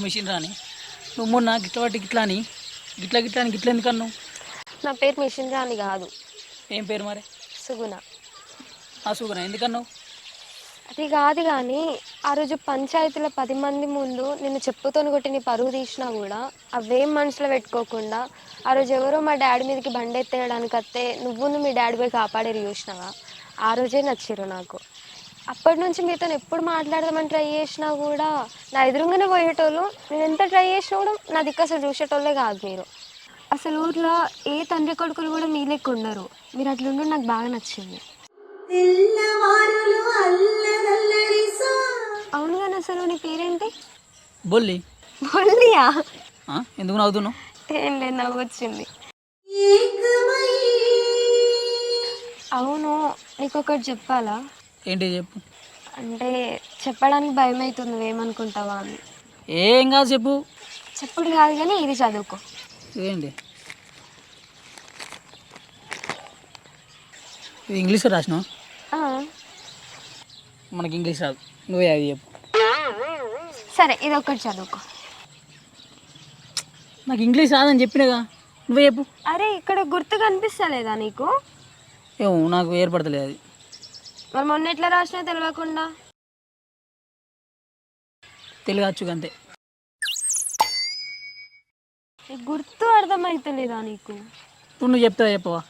Machine రాని నువ్వు మొన్న గిట్ల పట్టి గిట్లా అని గిట్ల ఎందుకు అన్నావు? నా పేరు మిషన్ రాణి కాదు, ఏం పేరు మరి? సుగుణ. ఆ సుగుణ ఎందుకన్నావు? అది కాదు కానీ ఆ రోజు పంచాయతీలో 10 మంది ముందు నిన్ను చెప్పుతోని కొట్టి నీ పరువు తీసినా కూడా అవేం మనసులో పెట్టుకోకుండా ఆ రోజు ఎవరో మా డాడీ మీదకి బండి ఎత్తేయడానికి వస్తే నువ్వు మీ డాడీ పోయి కాపాడేరు చూసినావా? ఆ రోజే నచ్చిర్రు నాకు. అప్పటి నుంచి మీతో ఎప్పుడు మాట్లాడదామని ట్రై చేసినా కూడా నా ఎదురుగానే పోయేటోళ్ళు. నేను ఎంత ట్రై చేసినా కూడా నా దిక్కు అసలు చూసేటోళ్ళే కాదు మీరు. అసలు ఊర్లో ఏ తండ్రి కొడుకులు కూడా మీ లెక్క ఉండరు. మీరు అట్లుండి నాకు బాగా నచ్చింది. అవును కానీ అసలు నీ పేరేంటి? బొల్లి. బొల్లియా? ఎందుకు నవ్వుతున్నావు? ఏం లేదు, నవ్వు వచ్చింది. అవును, నీకు ఒకటి చెప్పాలా? ఏంటి చెప్పు. అంటే చెప్పడానికి భయం అవుతుంది, ఏమనుకుంటావా అని. ఏం కాదు చెప్పు. చెప్పుడు కాదు కానీ ఇది చదువుకో. ఏంటి ఇది? ఇంగ్లీష్లో రాసినావు? మనకి ఇంగ్లీష్ రాదు, నువ్వే అది చెప్పు. సరే ఇది ఒకటి చదువుకో. నాకు ఇంగ్లీష్ రాదని చెప్పినగా, నువ్వే చెప్పు. అరే ఇక్కడ గుర్తు కనిపిస్తలేదా నీకు? ఏమో నాకు ఏర్పడతలేదు అది. మరి మొన్న ఎట్లా రాసినా తెలియకుండా? తెలుగచ్చు అంతే. గుర్తు అర్థమవుతలేదా నీకు? నువ్వు చెప్తావా చెప్పవా?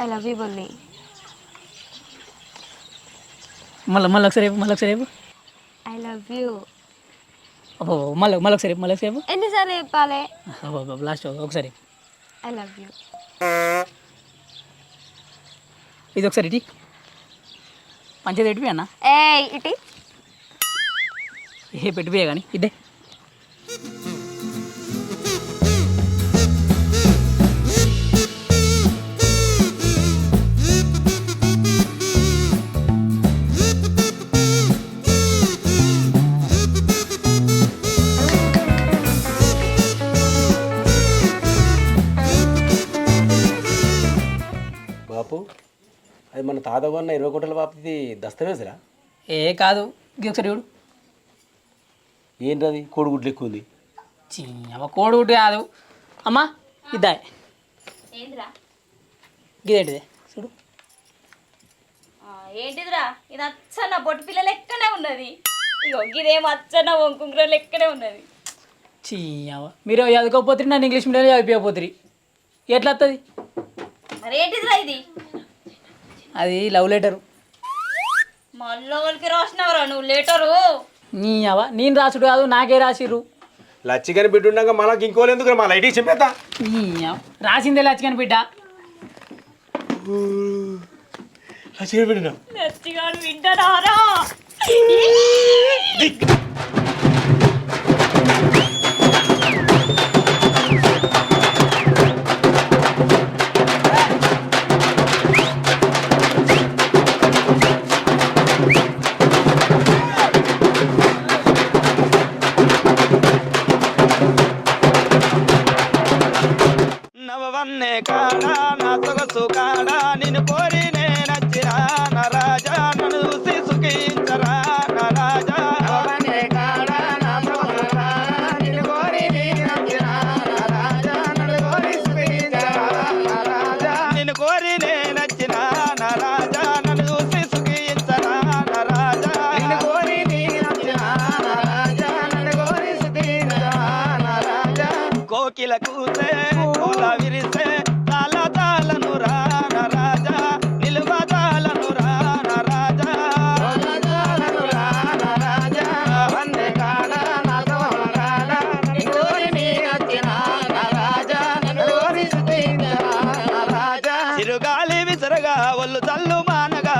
ఐ లవ్ యూ బొల్లి. మళ్ళీ ఒకసారి చెప్పు. I love you. అబ్బో మళ్ళీ ఒకసారి చెప్పు. ఎన్నిసార్లు చెప్పాలి? లాస్ట్ ఒకసారి. I love you. ఇది ఒకసారి ఇటీ పంచేది ఎట్టిపోయా అన్న. ఇటీ ఏ పెట్టిపోయా కానీ ఇదే. బాపు, అది మన తాత కొన్న 20 కోట్ల బాపుది దస్తవేజరా? ఏ కాదు, ఇది ఒకసారి చూడు. ఏంటది? కోడిగుడ్లు ఎక్కువ ఉంది. అమ్మ కోడిగుడ్డు కాదు అమ్మా, ఇద్దా. ఇదేంటిది చూడు. ఏంటిదిరా? ఇది అచ్చన్న బొట్టు పిల్ల లెక్కనే ఉన్నది. ఇగో ఇదేమో అచ్చన్న వంకుంకుర లెక్కనే ఉన్నది. అవ్వ మీరు చదువుకోపోతురి, నన్ను ఇంగ్లీష్ మీడియంలో చదివిపోతురి, ఎట్లా వస్తుంది? మరి ఏంటిదిరా ఇది? అది లవ్ లెటరు. మళ్ళీ వాళ్ళకి రాసినవరా నువ్వు లెటరు? అవ్వ నేను రాసుడు కాదు, నాకే రాసిర్రు. లచ్చిగాని బిడ్డ ఉండగా మనకి ఇంకోలు ఎందుకు? మా లైట్ చెప్పేద్దా? రాసిందే లచ్చికని బిడ్డ. లచ్చిగాని బిడ్డ లచ్చిగాని వింటారా? నవవన్నే కాడా నా సొగసు కాడా నిన్ను కోరి నేనచ్చిరా నా రాజా, నన్ను చూసి సుఖించరా నా రాజా. నవవన్నే కాడా నా సొగసు కాడా నిన్ను కోరి నేనచ్చిరా నా రాజా, నన్ను కోరి సుఖించరా నా రాజా. నిన్ను కోరి నేనచ్చినా నా రాజా, నన్ను చూసి సుఖించరా నా రాజా. నిన్ను కోరి నేనచ్చినా నా రాజా, నన్ను కోరి సుఖించరా నా రాజా. కోకిల కూసే కోల విరిసే తాళ తాళను రా నా రాజా, నిలువ తాళను రా నా రాజా. తాళను రా నా రాజా, వందే కాడా నా సోమ కాడా నిన్ను కోరి నీ వచ్చిన నా రాజా, నన్ను కోరి సుఖించరా నా రాజా. చిరుగాలి విసరగా ఒళ్ళు చల్లు మానగా